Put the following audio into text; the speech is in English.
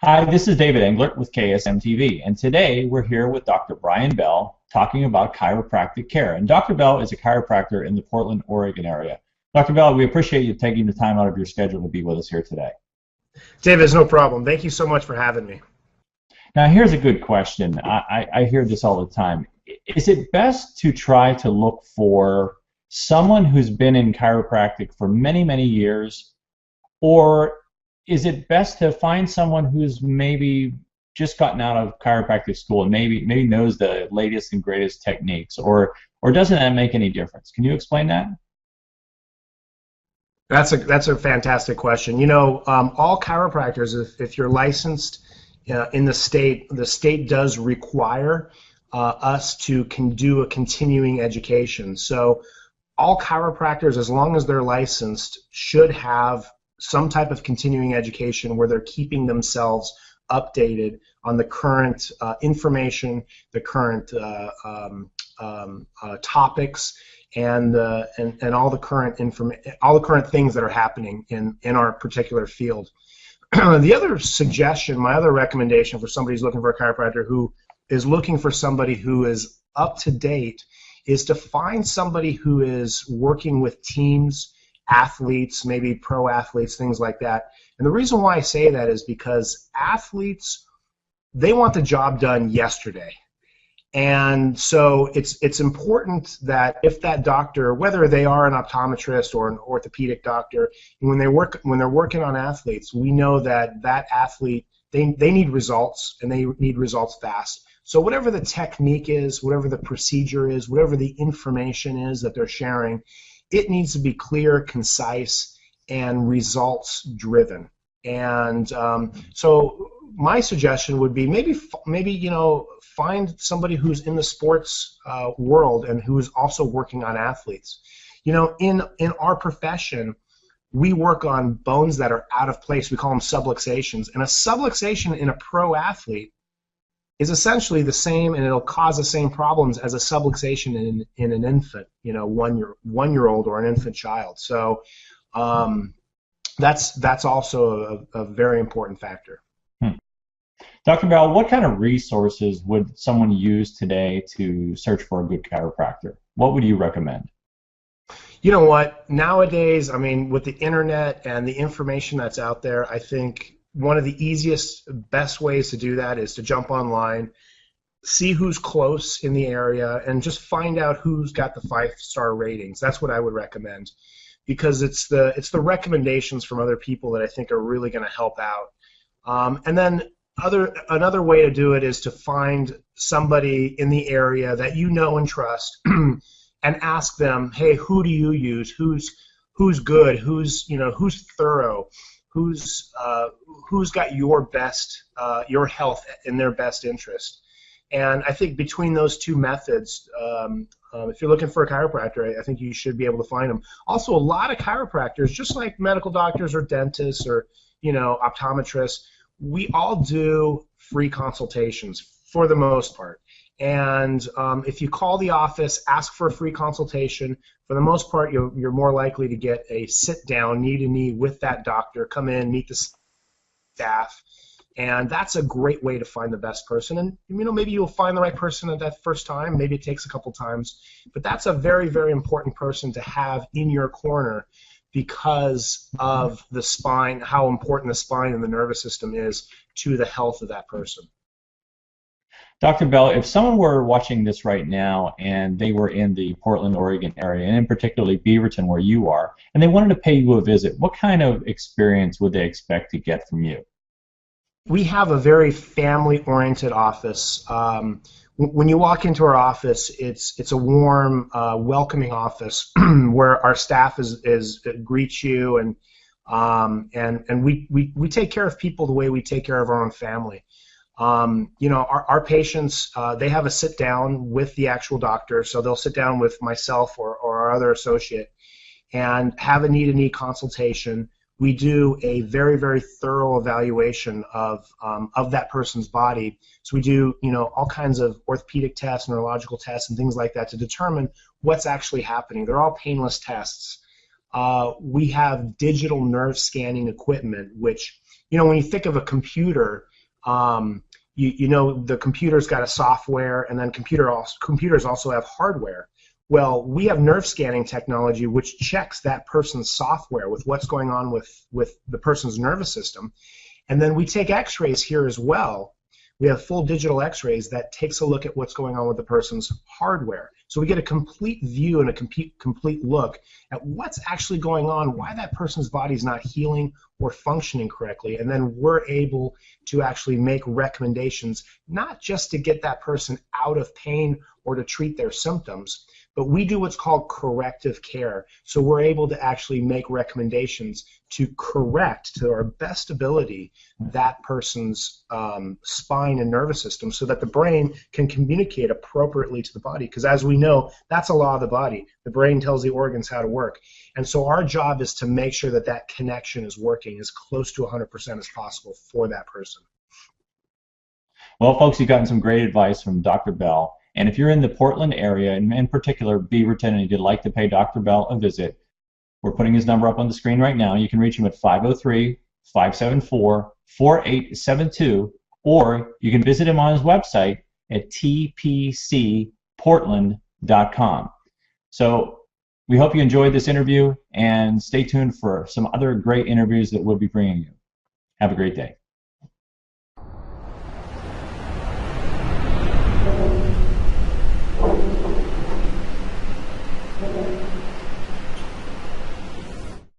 Hi, this is David Englert with KSM-TV, and today we're here with Dr. Bryen Bell talking about chiropractic care. And Dr. Bell is a chiropractor in the Portland, Oregon area. Dr. Bell, we appreciate you taking the time out of your schedule to be with us here today. David, it's no problem. Thank you so much for having me. Now, here's a good question. I hear this all the time. Is it best to try to look for someone who's been in chiropractic for many, many years, or is it best to find someone who's maybe just gotten out of chiropractic school and maybe knows the latest and greatest techniques, or doesn't that make any difference? Can you explain that? That's a fantastic question. You know, all chiropractors, if you're licensed in the state does require us to do a continuing education. So all chiropractors, as long as they're licensed, should have some type of continuing education where they're keeping themselves updated on the current information, the current topics, and all the current things that are happening in our particular field. The other suggestion, my other recommendation for somebody who's looking for a chiropractor who is looking for somebody who is up to date, is to find somebody who is working with teams, athletes, maybe pro athletes, things like that. And the reason why I say that is because athletes, they want the job done yesterday. And so it's important that if that doctor, whether they are an optometrist or an orthopedic doctor, when they're working on athletes, we know that that athlete, they need results, and they need results fast. So whatever the technique is, whatever the procedure is, whatever the information is that they're sharing, it needs to be clear, concise, and results driven. And so my suggestion would be maybe find somebody who's in the sports world and who is also working on athletes. You know, in our profession, we work on bones that are out of place. We call them subluxations, and a subluxation in a pro athlete is essentially the same, and it'll cause the same problems as a subluxation in an infant, you know, one-year-old or an infant child. So that's also a very important factor. Dr. Bell, what kind of resources would someone use today to search for a good chiropractor? What would you recommend? You know what? Nowadays, I mean, with the internet and the information that's out there, I think one of the easiest, best ways to do that is to jump online, see who's close in the area, and just find out who's got the 5-star ratings. That's what I would recommend, because it's the recommendations from other people that I think are really going to help out. And then another way to do it is to find somebody in the area that you know and trust, and ask them, hey, who do you use? Who's good? Who's thorough? Who's got your best, your health in their best interest? And I think between those two methods, if you're looking for a chiropractor, I think you should be able to find them. Also, a lot of chiropractors, just like medical doctors or dentists or optometrists, we all do free consultations for the most part. And if you call the office, ask for a free consultation, for the most part, you're more likely to get a sit-down, knee-to-knee with that doctor, come in, meet the staff, and that's a great way to find the best person. And maybe you'll find the right person at that first time, maybe it takes a couple times, but that's a very, very important person to have in your corner because of the spine, how important the spine and the nervous system is to the health of that person. Dr. Bell, if someone were watching this right now and they were in the Portland, Oregon area, and in particularly Beaverton where you are, and they wanted to pay you a visit, what kind of experience would they expect to get from you? We have a very family-oriented office. When you walk into our office, it's a warm, welcoming office where our staff greets you, and we take care of people the way we take care of our own family. Our patients, they have a sit down with the actual doctor, so they'll sit down with myself or our other associate and have a knee-to-knee consultation. We do a very, very thorough evaluation of that person's body. So we do, all kinds of orthopedic tests, neurological tests, and things like that to determine what's actually happening. They're all painless tests. We have digital nerve scanning equipment, which, when you think of a computer, You know, the computer's got a software, and then computers also have hardware. Well, we have nerve scanning technology which checks that person's software with what's going on with the person's nervous system. And then we take x-rays here as well. We have full digital x-rays that takes a look at what's going on with the person's hardware. So we get a complete view and a complete look at what's actually going on, why that person's body's not healing or functioning correctly. And then we're able to actually make recommendations, not just to get that person out of pain or to treat their symptoms, but we do what's called corrective care. So we're able to actually make recommendations to correct, to our best ability, that person's spine and nervous system so that the brain can communicate appropriately to the body. Because as we know, that's a law of the body. The brain tells the organs how to work. And so our job is to make sure that that connection is working as close to 100% as possible for that person. Well, folks, you've gotten some great advice from Dr. Bell. And if you're in the Portland area, and in particular Beaverton, and you'd like to pay Dr. Bell a visit, we're putting his number up on the screen right now. You can reach him at 503-574-4872, or you can visit him on his website at tpcportland.com. So we hope you enjoyed this interview, and stay tuned for some other great interviews that we'll be bringing you. Have a great day.